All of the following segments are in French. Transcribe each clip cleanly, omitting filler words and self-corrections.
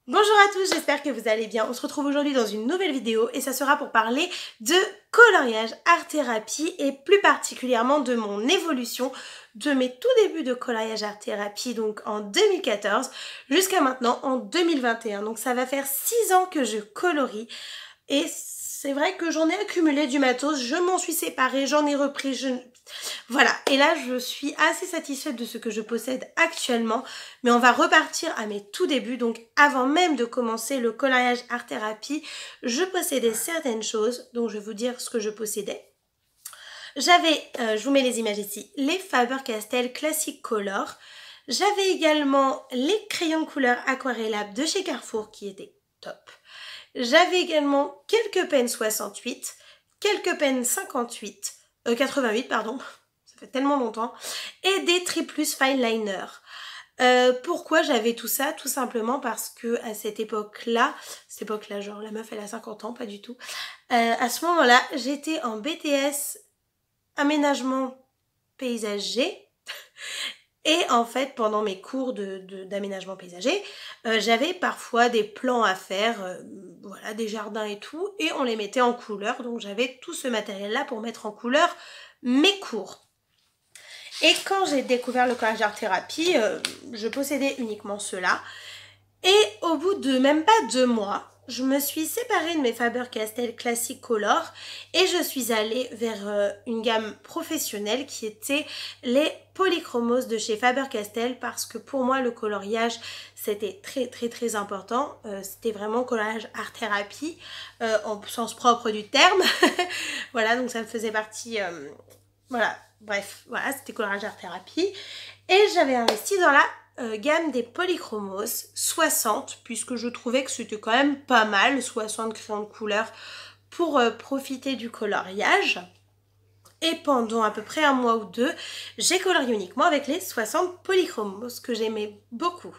Bonjour à tous, j'espère que vous allez bien. On se retrouve aujourd'hui dans une nouvelle vidéo et ça sera pour parler de coloriage, art-thérapie et plus particulièrement de mon évolution de mes tout débuts de coloriage art-thérapie, donc en 2014 jusqu'à maintenant en 2021. Donc ça va faire 6 ans que je colorie et c'est vrai que j'en ai accumulé du matos, je m'en suis séparée, j'en ai repris, voilà, et là je suis assez satisfaite de ce que je possède actuellement, mais on va repartir à mes tout débuts. Donc avant même de commencer le coloriage art thérapie, je possédais certaines choses, donc je vais vous dire ce que je possédais. J'avais, je vous mets les images ici, les Faber-Castell Classic Color. J'avais également les crayons de couleur aquarellables de chez Carrefour qui étaient top. J'avais également quelques pennes 68, quelques pennes 88 pardon, ça fait tellement longtemps, et des Triplus Fine Liner. Pourquoi j'avais tout ça? Tout simplement parce que à cette époque-là, genre la meuf elle a 50 ans, pas du tout. À ce moment-là, j'étais en BTS aménagement paysager. Et en fait, pendant mes cours d'aménagement paysager, j'avais parfois des plans à faire, voilà, des jardins et tout, et on les mettait en couleur. Donc j'avais tout ce matériel-là pour mettre en couleur mes cours. Et quand j'ai découvert le coloriage art thérapie, je possédais uniquement cela. Et au bout de même pas 2 mois, je me suis séparée de mes Faber-Castell Classic Color et je suis allée vers une gamme professionnelle qui était les Polychromos de chez Faber-Castell, parce que pour moi le coloriage c'était très important. C'était vraiment coloriage art thérapie en sens propre du terme. Voilà, donc ça faisait partie, voilà, bref, voilà, c'était coloriage art thérapie. Et j'avais investi dans la gamme des Polychromos 60, puisque je trouvais que c'était quand même pas mal, 60 crayons de couleur pour profiter du coloriage. Et pendant à peu près 1 mois ou 2, j'ai colorié uniquement avec les 60 Polychromos, que j'aimais beaucoup.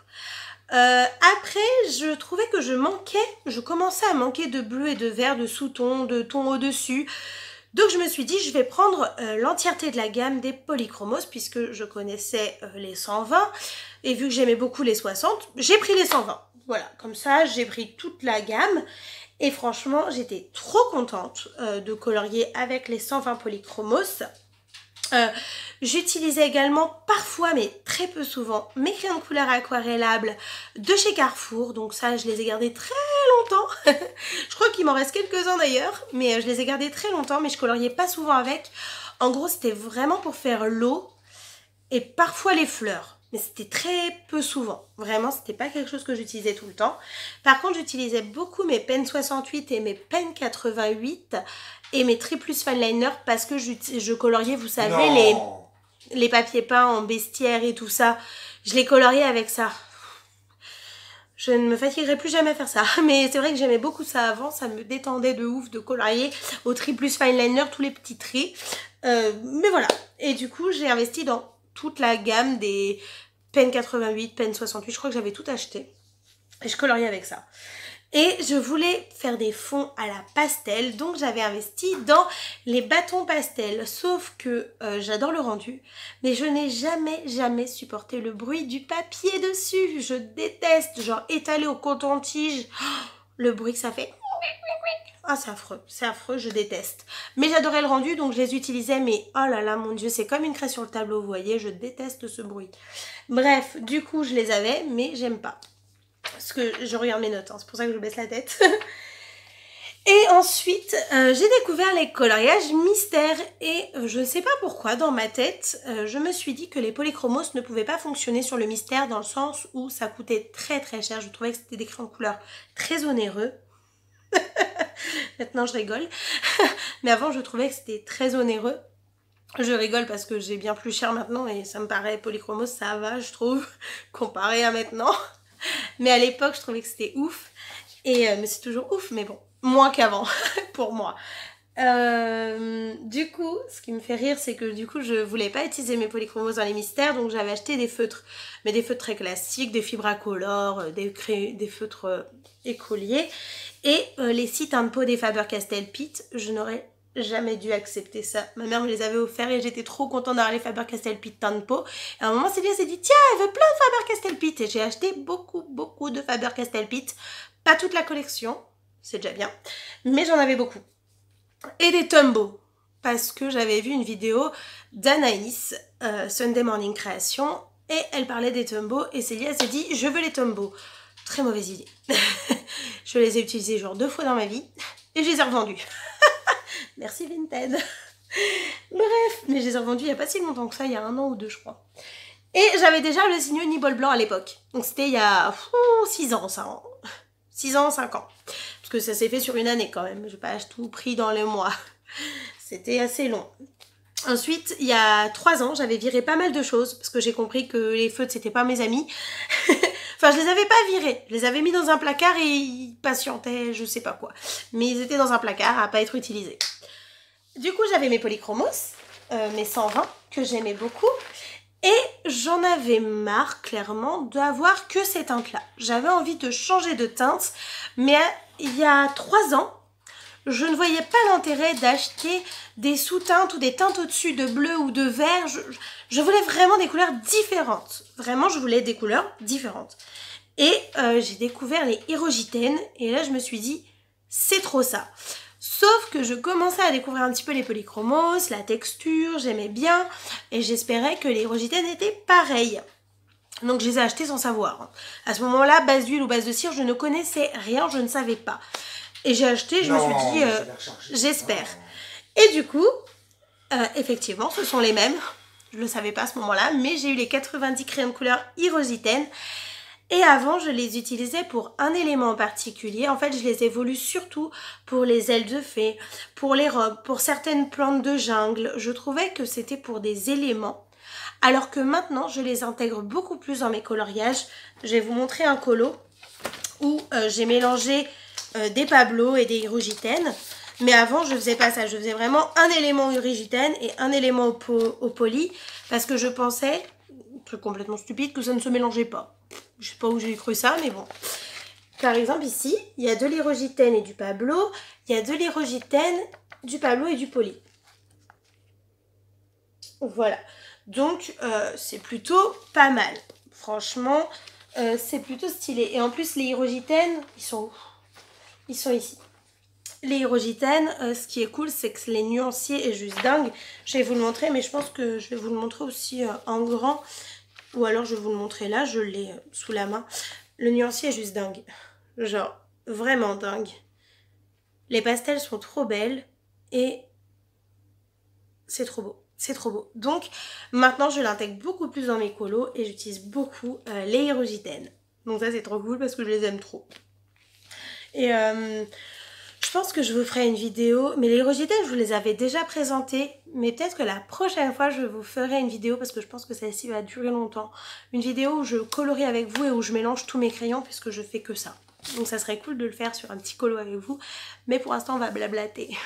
Après, je trouvais que je commençais à manquer de bleu et de vert, de sous-ton, de ton au-dessus. Donc je me suis dit, je vais prendre l'entièreté de la gamme des Polychromos, puisque je connaissais les 120, et vu que j'aimais beaucoup les 60, j'ai pris les 120. Voilà, comme ça, j'ai pris toute la gamme, et franchement, j'étais trop contente de colorier avec les 120 Polychromos. J'utilisais également parfois, mais très peu souvent, mes crayons de couleur aquarellables de chez Carrefour. Donc ça, je les ai gardés très longtemps. Je crois qu'il m'en reste quelques-uns d'ailleurs, mais je les ai gardés très longtemps, mais je coloriais pas souvent avec. En gros, c'était vraiment pour faire l'eau et parfois les fleurs. Mais c'était très peu souvent. Vraiment, c'était pas quelque chose que j'utilisais tout le temps. Par contre, j'utilisais beaucoup mes pennes 68 et mes pennes 88 et mes Triplus Fine Liner, parce que je coloriais, vous savez, les papiers peints en bestiaire et tout ça. Je les coloriais avec ça. Je ne me fatiguerai plus jamais à faire ça. Mais c'est vrai que j'aimais beaucoup ça avant. Ça me détendait de ouf de colorier au Triplus Fine Liner tous les petits traits. Mais voilà. Et du coup, j'ai investi dans toute la gamme des pennes 88, pennes 68. Je crois que j'avais tout acheté. Et je coloriais avec ça. Et je voulais faire des fonds à la pastel, donc j'avais investi dans les bâtons pastel. Sauf que j'adore le rendu, mais je n'ai jamais supporté le bruit du papier dessus. Je déteste, genre étalé au coton-tige, le bruit que ça fait. Ah, c'est affreux, je déteste. Mais j'adorais le rendu, donc je les utilisais, mais oh là là, mon Dieu, c'est comme une craie sur le tableau, vous voyez, je déteste ce bruit. Bref, du coup, je les avais, mais j'aime pas. Parce que je regarde mes notes, hein, c'est pour ça que je baisse la tête. Et ensuite, j'ai découvert les coloriages mystères. Et je ne sais pas pourquoi, dans ma tête, je me suis dit que les Polychromos ne pouvaient pas fonctionner sur le mystère, dans le sens où ça coûtait très cher. Je trouvais que c'était des crayons de couleur très onéreux. Maintenant, je rigole. Mais avant, je trouvais que c'était très onéreux. Je rigole parce que j'ai bien plus cher maintenant et ça me paraît, Polychromos, ça va, je trouve, comparé à maintenant. Mais à l'époque, je trouvais que c'était ouf. Et mais c'est toujours ouf, mais bon, moins qu'avant, pour moi. Du coup, ce qui me fait rire, c'est que du coup, je voulais pas utiliser mes Polychromos dans les mystères, donc j'avais acheté des feutres. Mais des feutres très classiques, des Fibracolor, des feutres écoliers. Et les sites un pot des Faber-Castell Pitt, je n'aurais jamais dû accepter ça. Ma mère me les avait offerts et j'étais trop contente d'avoir les Faber-Castell Pitt teint de peau. Et à un moment, Célia s'est dit, tiens, elle veut plein de Faber-Castell Pitt. Et j'ai acheté beaucoup de Faber-Castell Pitt. Pas toute la collection, c'est déjà bien, mais j'en avais beaucoup. Et des Tombow, parce que j'avais vu une vidéo d'Anaïs, Sunday Morning Création, et elle parlait des Tombow, et Célia s'est dit, je veux les Tombow. Très mauvaise idée. Je les ai utilisés genre 2 fois dans ma vie, et je les ai revendus. Merci Vinted. Bref, mais je les ai revendus il n'y a pas si longtemps que ça, il y a 1 an ou 2 je crois. Et j'avais déjà le signe Nibol Blanc à l'époque. Donc c'était il y a 6 ans ça. 6 ans, 5 ans. Parce que ça s'est fait sur une année quand même. Je n'ai pas tout pris dans le mois. C'était assez long. Ensuite, il y a 3 ans, j'avais viré pas mal de choses. Parce que j'ai compris que les feutres, c'était pas mes amis. Enfin, je les avais pas virés. Je les avais mis dans un placard et ils patientaient, je sais pas quoi. Mais ils étaient dans un placard à pas être utilisés. Du coup, j'avais mes polychromos, mes 120, que j'aimais beaucoup. Et j'en avais marre, clairement, d'avoir que ces teintes-là. J'avais envie de changer de teinte, mais il y a 3 ans, je ne voyais pas l'intérêt d'acheter des sous-teintes ou des teintes au-dessus de bleu ou de vert. Je voulais vraiment des couleurs différentes. Vraiment, je voulais des couleurs différentes. Et j'ai découvert les Hyrogitènes, et là, je me suis dit, c'est trop ça. Sauf que je commençais à découvrir un petit peu les polychromos, la texture, j'aimais bien, et j'espérais que les Hyrogitènes étaient pareils. Donc je les ai achetés sans savoir. À ce moment-là, base d'huile ou base de cire, je ne connaissais rien, je ne savais pas. Et j'ai acheté, je me suis dit, j'espère. Et du coup, effectivement, ce sont les mêmes. Je ne le savais pas à ce moment-là, mais j'ai eu les 90 crayons de couleur Hyrogitènes. Et avant, je les utilisais pour un élément en particulier. En fait, je les ai voulus surtout pour les ailes de fée, pour les robes, pour certaines plantes de jungle. Je trouvais que c'était pour des éléments. Alors que maintenant, je les intègre beaucoup plus dans mes coloriages. Je vais vous montrer un colo où j'ai mélangé des Pablo et des Hyrogitènes. Mais avant, je faisais pas ça. Je faisais vraiment un élément Hyrogitène et un élément au poly. Parce que je pensais, truc complètement stupide, que ça ne se mélangeait pas. Je sais pas où j'ai cru ça, mais bon. Par exemple, ici, il y a de l'Hyrogitène et du Pablo. Il y a de l'Hyrogitène, du Pablo et du poly. Voilà. Donc, c'est plutôt pas mal. Franchement, c'est plutôt stylé. Et en plus, les Hyrogitènes, ils sont où? Ils sont ici. Les Hyrogitènes, ce qui est cool, c'est que les nuanciers est juste dingue. Je vais vous le montrer, mais je pense que je vais vous le montrer aussi en grand. Ou alors je vais vous le montrer là, je l'ai sous la main. Le nuancier est juste dingue. Genre, vraiment dingue. Les pastels sont trop belles et c'est trop beau. C'est trop beau. Donc, maintenant, je l'intègre beaucoup plus dans mes colos et j'utilise beaucoup les Hyrogitènes. Donc ça, c'est trop cool parce que je les aime trop. Et je pense que je vous ferai une vidéo, mais les Hyrogitènes, je vous les avais déjà présentés, mais peut-être que la prochaine fois, je vous ferai une vidéo, parce que je pense que celle-ci va durer longtemps, une vidéo où je colorie avec vous et où je mélange tous mes crayons, puisque je fais que ça. Donc ça serait cool de le faire sur un petit colo avec vous, mais pour l'instant, on va blablater.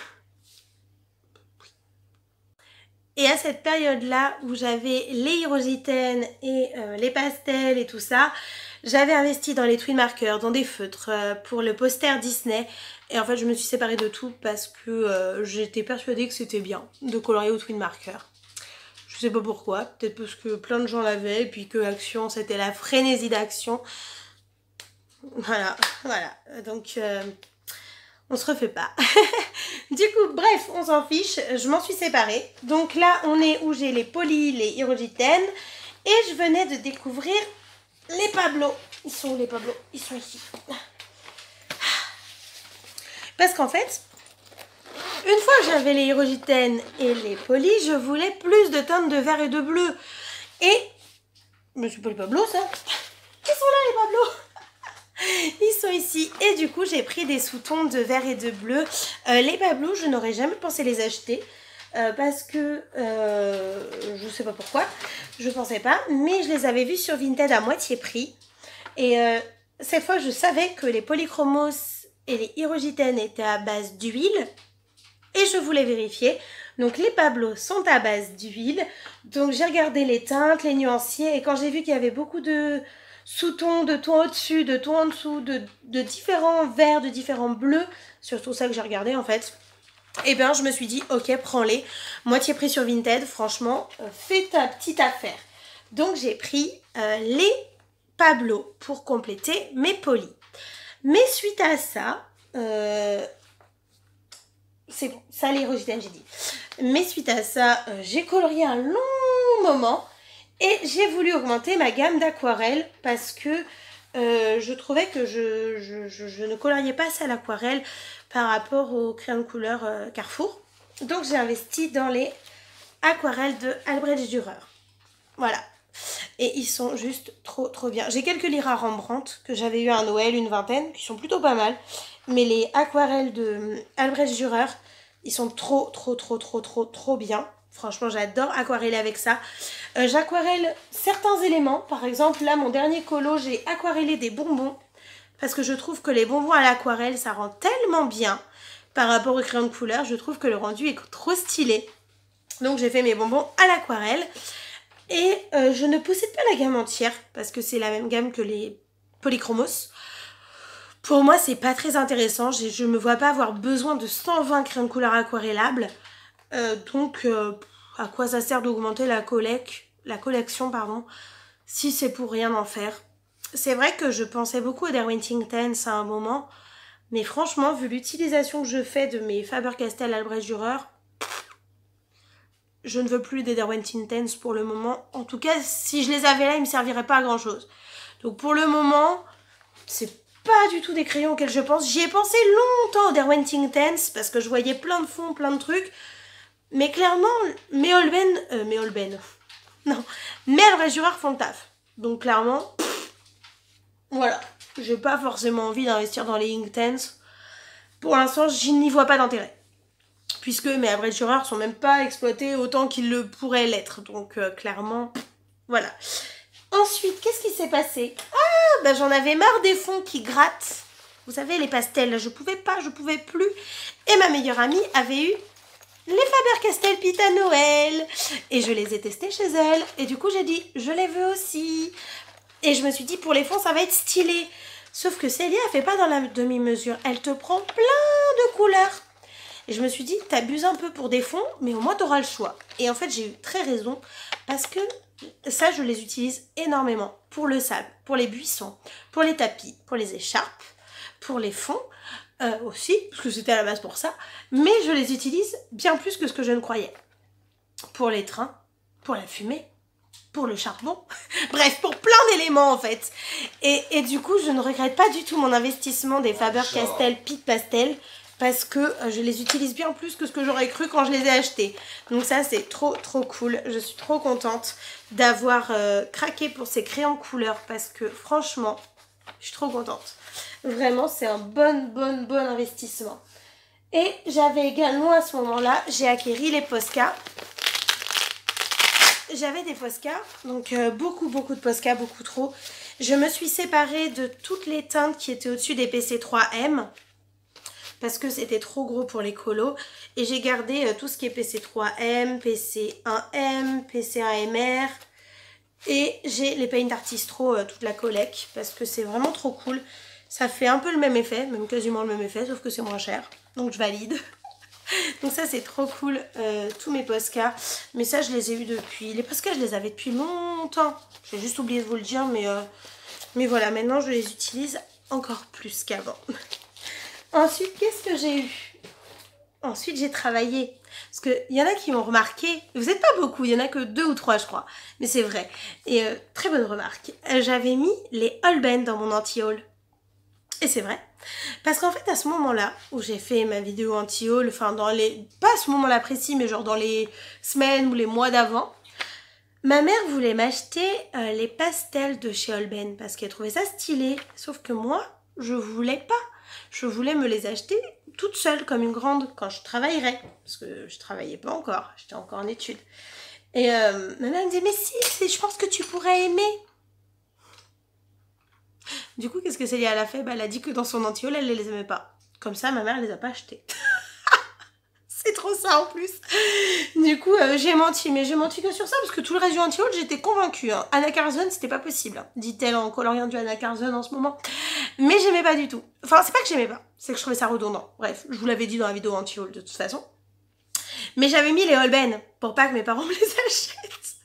Et à cette période-là, où j'avais les Hyrogitènes et les pastels et tout ça, j'avais investi dans les twin markers, dans des feutres, pour le poster Disney. Et en fait, je me suis séparée de tout parce que j'étais persuadée que c'était bien de colorier au twin marker. Je sais pas pourquoi, peut-être parce que plein de gens l'avaient et puis que Action, c'était la frénésie d'Action. Voilà, voilà. Donc, on se refait pas. Du coup, bref, on s'en fiche. Je m'en suis séparée. Donc là, on est où j'ai les poly, les Hyrogitènes. Et je venais de découvrir les Pablo. Ils sont où les Pablo? Ils sont ici. Parce qu'en fait, une fois que j'avais les Hyrogitènes et les poly, je voulais plus de teintes de vert et de bleu. Et, mais c'est pas les Pablo ça. Ils sont là les Pablo. Ils sont ici. Et du coup, j'ai pris des sous-tons de vert et de bleu. Les Pablo, je n'aurais jamais pensé les acheter. Parce que, je sais pas pourquoi, je pensais pas. Mais je les avais vus sur Vinted à moitié prix. Et cette fois, je savais que les polychromos et les Hyrogitènes étaient à base d'huile. Et je voulais vérifier. Donc les Pablo sont à base d'huile. Donc j'ai regardé les teintes, les nuanciers. Et quand j'ai vu qu'il y avait beaucoup de sous-tons, de tons au-dessus, de tons en dessous, de différents verts, de différents bleus, surtout ça que j'ai regardé en fait. Et bien je me suis dit ok, prends-les, moitié prix sur Vinted, franchement fais ta petite affaire. Donc j'ai pris les Pablo pour compléter mes polis. Mais suite à ça, c'est bon, ça les rejetés, j'ai dit. Mais suite à ça, j'ai colorié un long moment et j'ai voulu augmenter ma gamme d'aquarelle parce que je trouvais que je ne coloriais pas assez à l'aquarelle par rapport aux crayons de couleur Carrefour. Donc j'ai investi dans les aquarelles de Albrecht Dürer. Voilà. Et ils sont juste trop bien. J'ai quelques lyras Rembrandt que j'avais eu à Noël, une vingtaine, qui sont plutôt pas mal. Mais les aquarelles de Albrecht Dürer, ils sont trop bien. Franchement, j'adore aquareller avec ça. J'aquarelle certains éléments. Par exemple, là, mon dernier colo, j'ai aquarellé des bonbons. Parce que je trouve que les bonbons à l'aquarelle, ça rend tellement bien. Par rapport aux crayons de couleur, je trouve que le rendu est trop stylé. Donc, j'ai fait mes bonbons à l'aquarelle. Et je ne possède pas la gamme entière parce que c'est la même gamme que les Polychromos. Pour moi, c'est pas très intéressant. Je me vois pas avoir besoin de 120 crayons de couleur aquarellables. Donc, à quoi ça sert d'augmenter la collection, si c'est pour rien en faire. C'est vrai que je pensais beaucoup à Derwent Intense à un moment. Mais franchement, vu l'utilisation que je fais de mes Faber-Castell Albrecht Dürer, je ne veux plus des Derwent Intense pour le moment. En tout cas, si je les avais là, ils ne me serviraient pas à grand chose. Donc pour le moment, c'est pas du tout des crayons auxquels je pense. J'y ai pensé longtemps au Derwent Intense parce que je voyais plein de fonds, plein de trucs. Mais clairement, mes Albrecht Dürer font le taf. Donc clairement, voilà. J'ai pas forcément envie d'investir dans les Intense. Pour l'instant, je n'y vois pas d'intérêt. Puisque mes Albrecht Dürer sont même pas exploités autant qu'ils le pourraient l'être. Donc clairement, voilà. Ensuite, qu'est-ce qui s'est passé? Ah, bah j'en avais marre des fonds qui grattent. Vous savez, les pastels, je pouvais plus. Et ma meilleure amie avait eu les Faber-Castell Pita Noël. Et je les ai testés chez elle. Et du coup, j'ai dit, je les veux aussi. Et je me suis dit, pour les fonds, ça va être stylé. Sauf que Célia, elle fait pas dans la demi-mesure. Elle te prend plein de couleurs. Et je me suis dit, t'abuses un peu pour des fonds, mais au moins t'auras le choix. Et en fait, j'ai eu très raison, parce que ça, je les utilise énormément. Pour le sable, pour les buissons, pour les tapis, pour les écharpes, pour les fonds aussi, parce que c'était à la base pour ça. Mais je les utilise bien plus que ce que je ne croyais. Pour les trains, pour la fumée, pour le charbon, bref, pour plein d'éléments en fait. Et du coup, je ne regrette pas du tout mon investissement des Faber-Castell Pit Pastel, parce que je les utilise bien plus que ce que j'aurais cru quand je les ai achetés. Donc ça, c'est trop cool. Je suis trop contente d'avoir craqué pour ces crayons de couleur parce que franchement, je suis trop contente. Vraiment, c'est un bon investissement. Et j'avais également à ce moment-là, j'ai acquéri les Posca. J'avais des Posca, donc beaucoup de Posca, beaucoup trop. Je me suis séparée de toutes les teintes qui étaient au-dessus des PC3M. Parce que c'était trop gros pour les colos. Et j'ai gardé tout ce qui est PC3M, PC1M, PC1MR. Et j'ai les Paint Artistro, toute la collecte, parce que c'est vraiment trop cool. Ça fait un peu le même effet, même quasiment le même effet, sauf que c'est moins cher. Donc je valide. Donc ça c'est trop cool, tous mes Posca. Mais ça je les ai eu depuis... Les Posca je les avais depuis longtemps. J'ai juste oublié de vous le dire, mais voilà, maintenant je les utilise encore plus qu'avant. Ensuite, qu'est-ce que j'ai eu? Ensuite, j'ai travaillé. Parce qu'il y en a qui m'ont remarqué. Vous n'êtes pas beaucoup, il y en a que 2 ou 3, je crois. Mais c'est vrai. Et très bonne remarque. J'avais mis les Holben dans mon anti-haul. Et c'est vrai. Parce qu'en fait, à ce moment-là, où j'ai fait ma vidéo anti-haul, enfin, dans les... Pas à ce moment-là précis, mais genre dans les semaines ou les mois d'avant, ma mère voulait m'acheter les pastels de chez Holben. Parce qu'elle trouvait ça stylé. Sauf que moi, je voulais pas. Je voulais me les acheter toute seule, comme une grande, quand je travaillerais. Parce que je travaillais pas encore, j'étais encore en études. Et ma mère me disait, mais si, je pense que tu pourrais aimer. Du coup, qu'est-ce que Célia a fait? Bah, elle a dit que dans son anti-haul, elle les aimait pas. Comme ça, ma mère, elle les a pas achetés. C'est trop ça en plus. Du coup, j'ai menti, mais j'ai menti que sur ça, parce que tout le reste du anti-haul, j'étais convaincue. Hein. Anna Carzon, c'était pas possible, hein, dit-elle en coloriant du Anna Carzon en ce moment. Mais j'aimais pas du tout. Enfin, c'est pas que j'aimais pas. c'est que je trouvais ça redondant. Bref, je vous l'avais dit dans la vidéo anti-haul de toute façon. Mais j'avais mis les Holben pour pas que mes parents me les achètent.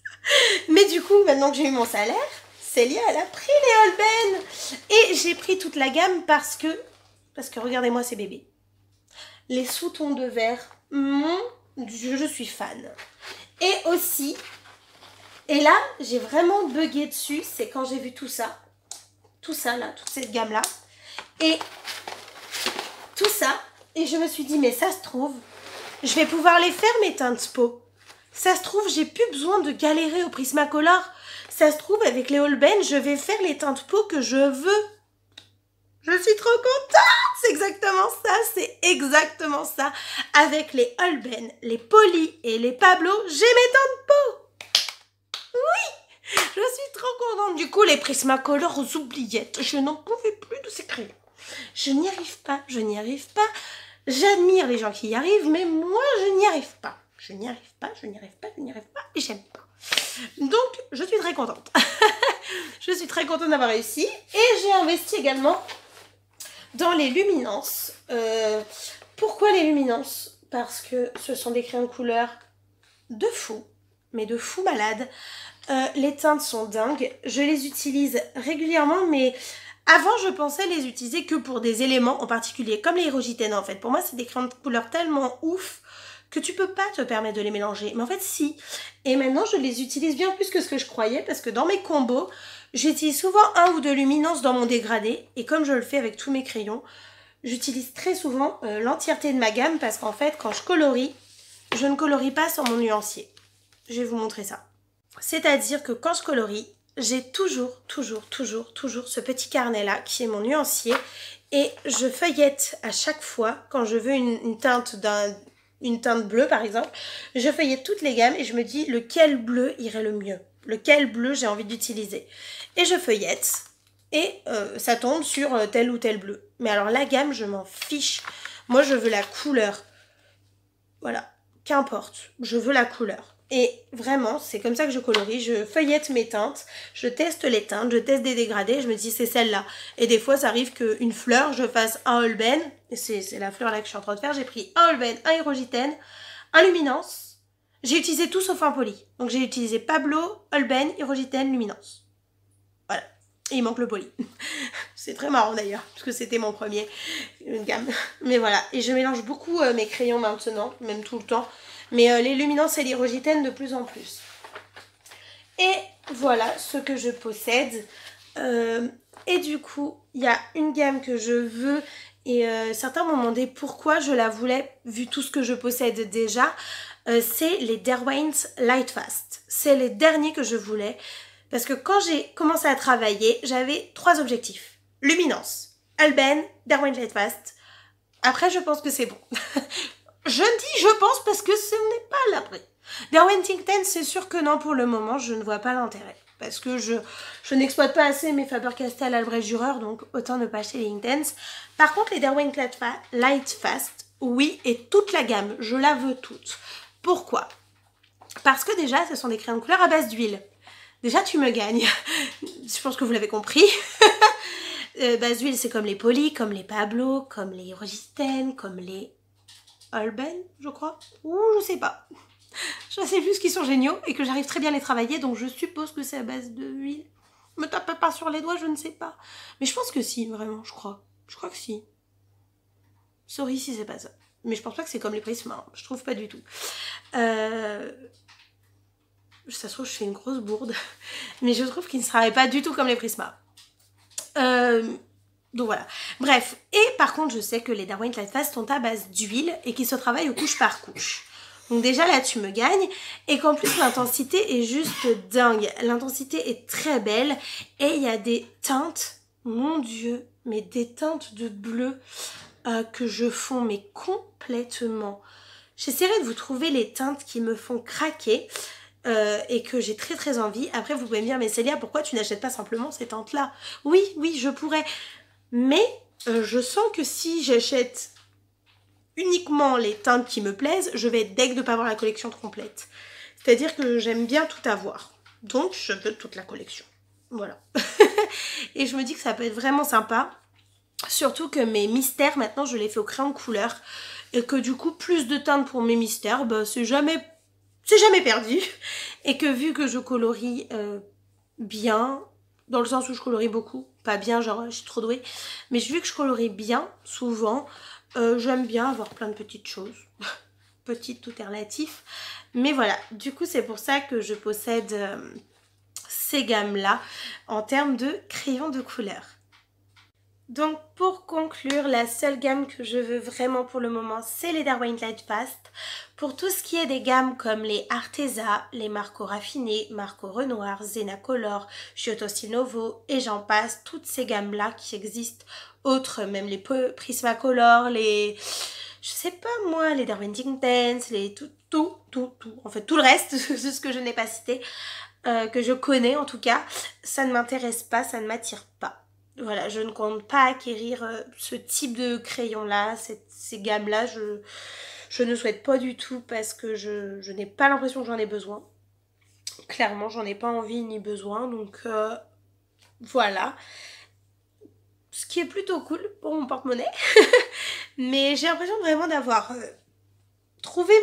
Mais du coup, maintenant que j'ai eu mon salaire, Célia, elle a pris les Holben. Et j'ai pris toute la gamme parce que regardez-moi ces bébés. Les sous-tons de vert, mon Dieu, je suis fan. Et aussi, et là, j'ai vraiment bugué dessus, c'est quand j'ai vu tout ça là, toute cette gamme-là. Et tout ça, et je me suis dit, mais ça se trouve, je vais pouvoir les faire mes teintes peau. Ça se trouve, j'ai plus besoin de galérer au Prismacolor. Ça se trouve, avec les Holben, je vais faire les teintes peau que je veux. Je suis trop contente. C'est exactement ça. Avec les Holben, les Poly et les Pablo, j'ai mes teintes peau. Oui, je suis trop contente. Du coup, les Prismacolor aux oubliettes, je n'en pouvais plus de ces crayons. Je n'y arrive pas. J'admire les gens qui y arrivent, mais moi, je n'y arrive pas. Je n'y arrive pas, et j'aime pas. Donc, je suis très contente. Je suis très contente d'avoir réussi. Et j'ai investi également dans les luminances. Pourquoi les luminances? Parce que ce sont des crayons de couleur de fou, mais de fou malade. Les teintes sont dingues. Je les utilise régulièrement, mais avant, je pensais les utiliser que pour des éléments en particulier, comme les Hyrogiten en fait. Pour moi, c'est des crayons de couleur tellement ouf que tu peux pas te permettre de les mélanger. Mais en fait, si. Et maintenant, je les utilise bien plus que ce que je croyais, parce que dans mes combos, j'utilise souvent 1 ou 2 luminances dans mon dégradé. Et comme je le fais avec tous mes crayons, j'utilise très souvent l'entièreté de ma gamme, parce qu'en fait, quand je colorie, je ne colorie pas sans mon nuancier. Je vais vous montrer ça. C'est-à-dire que quand je colorie, j'ai toujours ce petit carnet-là qui est mon nuancier. Et je feuillette à chaque fois, quand je veux une teinte bleue par exemple, je feuillette toutes les gammes et je me dis lequel bleu irait le mieux, lequel bleu j'ai envie d'utiliser. Et je feuillette et ça tombe sur tel ou tel bleu. Mais alors la gamme, je m'en fiche. Moi, je veux la couleur. Voilà, qu'importe, je veux la couleur. Et vraiment, c'est comme ça que je colorie. Je feuillette mes teintes, je teste les teintes, je teste des dégradés, je me dis c'est celle-là. Et des fois, ça arrive qu'une fleur, je fasse un Holben. Et c'est la fleur là que je suis en train de faire. J'ai pris un Holben, un Hyrogiten, un Luminance. J'ai utilisé tout sauf un Poly. Donc j'ai utilisé Pablo, Holben, Hyrogiten, Luminance. Voilà. Et il manque le Poly. C'est très marrant d'ailleurs, parce que c'était mon premier gamme. Mais voilà. Et je mélange beaucoup mes crayons maintenant, même tout le temps. Mais les luminances et les Hyrogiten de plus en plus. Et voilà ce que je possède. Et du coup, il y a une gamme que je veux. Et certains m'ont demandé pourquoi je la voulais, vu tout ce que je possède déjà. C'est les Derwent Lightfast. C'est les derniers que je voulais. Parce que quand j'ai commencé à travailler, j'avais 3 objectifs. Luminance, Holben, Derwent Lightfast. Après, je pense que c'est bon. Je dis je pense parce que ce n'est pas l'abri. Derwent Inktense, c'est sûr que non, pour le moment, je ne vois pas l'intérêt. Parce que je n'exploite pas assez mes Faber-Castell Albrecht Dürer, donc autant ne pas acheter les Inktense. Par contre, les Derwent Lightfast, oui, et toute la gamme, je la veux toute. Pourquoi? Parce que déjà, ce sont des crayons de couleur à base d'huile. Déjà, tu me gagnes. Je pense que vous l'avez compris. Base d'huile, c'est comme les Poly, comme les Pablo, comme les Hyrogiten, comme les Holben, je crois. Ou je sais pas. Je sais juste qu'ils sont géniaux et que j'arrive très bien à les travailler, donc je suppose que c'est à base d'huile. Me tape pas sur les doigts, je ne sais pas. Mais je pense que si, vraiment, je crois. Je crois que si. Sorry si c'est pas ça. Mais je pense pas que c'est comme les Prisma. Je trouve pas du tout. Ça se trouve, je fais une grosse bourde. Mais je trouve qu'il ne travaille pas du tout comme les Prisma. Donc voilà. Bref. Et par contre, je sais que les Derwent Lightfast sont à base d'huile et qui se travaillent couche par couche. Donc déjà là, tu me gagnes. Et qu'en plus, l'intensité est juste dingue. L'intensité est très belle. Et il y a des teintes, mon Dieu, mais des teintes de bleu que je fonds mais complètement. J'essaierai de vous trouver les teintes qui me font craquer. Et que j'ai très envie. Après, vous pouvez me dire, mais Célia, pourquoi tu n'achètes pas simplement ces teintes-là? Oui, je pourrais. Mais je sens que si j'achète uniquement les teintes qui me plaisent, je vais être deg de ne pas avoir la collection complète. C'est-à-dire que j'aime bien tout avoir. Donc, je veux toute la collection. Voilà. Et je me dis que ça peut être vraiment sympa Surtout que mes mystères, maintenant, je les fais au crayon de couleur. Et que du coup, plus de teinte pour mes mystères, bah, c'est jamais perdu. Et que vu que je colorie bien, dans le sens où je colorie beaucoup, pas bien, genre je suis trop douée, mais vu que je colorie bien, souvent, j'aime bien avoir plein de petites choses. Petites, tout est relatif. Mais voilà, du coup, c'est pour ça que je possède ces gammes-là en termes de crayons de couleur. Donc pour conclure, la seule gamme que je veux vraiment pour le moment, c'est les Derwent Lightfast. Pour tout ce qui est des gammes comme les Arteza, les Marco Raffinés, Marco Renoir, Zenacolor, Giotto Novo et j'en passe, toutes ces gammes-là qui existent, autres, même les Prismacolor, les... je sais pas moi, les Derwent Intense, les tout, en fait tout le reste, ce que je n'ai pas cité, que je connais en tout cas, ça ne m'intéresse pas, ça ne m'attire pas. Voilà, je ne compte pas acquérir ce type de crayon-là, ces gammes-là, je ne souhaite pas du tout parce que je n'ai pas l'impression que j'en ai besoin. Clairement, j'en ai pas envie ni besoin, donc voilà. Ce qui est plutôt cool pour mon porte-monnaie. Mais j'ai l'impression vraiment d'avoir... trouver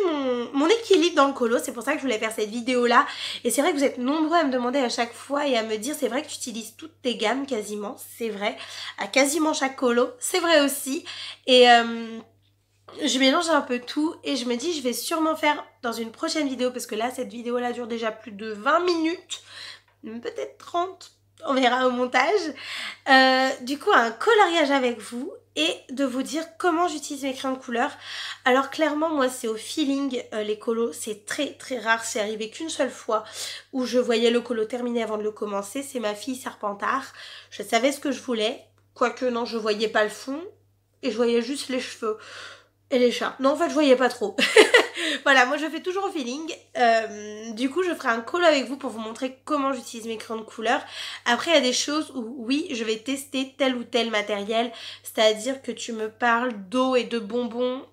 mon équilibre dans le colo, c'est pour ça que je voulais faire cette vidéo là et c'est vrai que vous êtes nombreux à me demander à chaque fois et à me dire c'est vrai que tu utilises toutes tes gammes quasiment, c'est vrai, à quasiment chaque colo, c'est vrai aussi et je mélange un peu tout et je me dis je vais sûrement faire dans une prochaine vidéo parce que là cette vidéo là dure déjà plus de 20 minutes, peut-être 30, on verra au montage, du coup un coloriage avec vous et de vous dire comment j'utilise mes crayons de couleur. Alors clairement moi c'est au feeling, les colos, c'est très rare, c'est arrivé qu'une seule fois où je voyais le colo terminé avant de le commencer, c'est ma fille Serpentard, je savais ce que je voulais, quoique non je voyais pas le fond et je voyais juste les cheveux et les chats, non en fait je voyais pas trop. Voilà, moi je fais toujours au feeling, du coup je ferai un colo avec vous pour vous montrer comment j'utilise mes crayons de couleur. Après il y a des choses où oui je vais tester tel ou tel matériel, c'est-à-dire que tu me parles d'eau et de bonbons,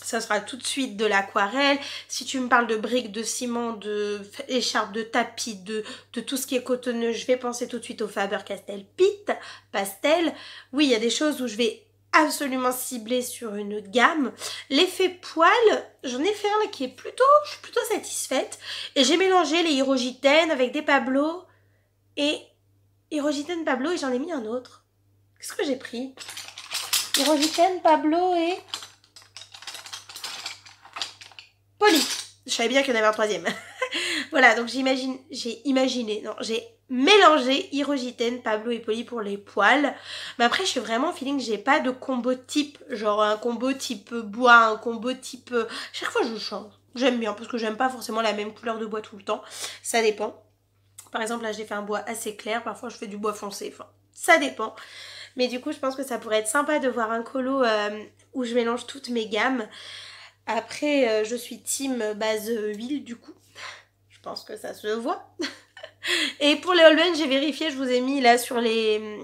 ça sera tout de suite de l'aquarelle. Si tu me parles de briques, de ciment, de écharpes, de tapis, de tout ce qui est cotonneux, je vais penser tout de suite au Faber-Castell Pitt, pastel. Oui, il y a des choses où je vais absolument ciblé sur une gamme. L'effet poil, j'en ai fait un là qui est plutôt, je suis plutôt satisfaite. Et j'ai mélangé les Hyrogiten avec des Pablo et Hyrogiten Pablo et j'en ai mis un autre. Qu'est-ce que j'ai pris? Hyrogiten, Pablo et Poly. Je savais bien qu'il y en avait un troisième. Voilà, donc j'ai mélangé Hyrogiten, Pablo et Poly pour les poils. Mais après, je suis vraiment au feeling que j'ai pas de combo type. Genre un combo type bois, un combo type... Chaque fois, je change. J'aime bien parce que j'aime pas forcément la même couleur de bois tout le temps. Ça dépend. Par exemple, là, j'ai fait un bois assez clair. Parfois, je fais du bois foncé. Enfin, ça dépend. Mais du coup, je pense que ça pourrait être sympa de voir un colo où je mélange toutes mes gammes. Après, je suis team base huile du coup. Je pense que ça se voit. Et pour les Holben, j'ai vérifié, je vous ai mis là sur les...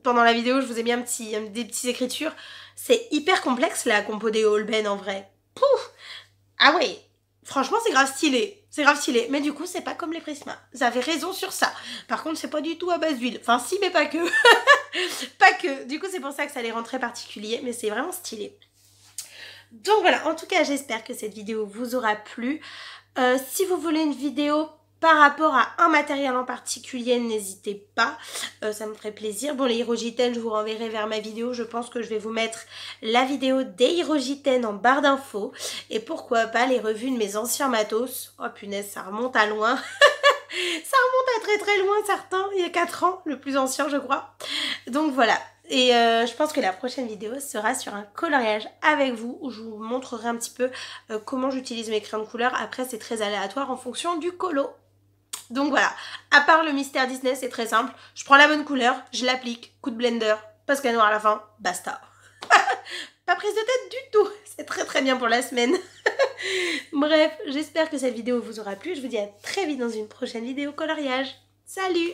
Pendant la vidéo, je vous ai mis des petites écritures. C'est hyper complexe la compo des Holben en vrai. Pouf! Ah ouais, franchement c'est grave stylé. C'est grave stylé. Mais du coup, c'est pas comme les Prisma. Vous avez raison sur ça. Par contre, c'est pas du tout à base d'huile. Enfin si, mais pas que. Pas que. Du coup, c'est pour ça que ça les rend très particuliers. Mais c'est vraiment stylé. Donc voilà, en tout cas j'espère que cette vidéo vous aura plu. Si vous voulez une vidéo par rapport à un matériel en particulier, n'hésitez pas, ça me ferait plaisir. Bon, les Hyrogiten, je vous renverrai vers ma vidéo, je pense que je vais vous mettre la vidéo des Hyrogiten en barre d'infos. Et pourquoi pas les revues de mes anciens matos. Oh punaise, ça remonte à loin. Ça remonte à très loin certains, il y a 4 ans, le plus ancien je crois. Donc voilà. Et je pense que la prochaine vidéo sera sur un coloriage avec vous où je vous montrerai un petit peu comment j'utilise mes crayons de couleur. Après c'est très aléatoire en fonction du colo. Donc voilà, à part le mystère Disney c'est très simple. Je prends la bonne couleur, je l'applique, coup de blender, pastel noir à la fin, basta. Pas prise de tête du tout, c'est très bien pour la semaine. Bref, j'espère que cette vidéo vous aura plu. Je vous dis à très vite dans une prochaine vidéo coloriage. Salut!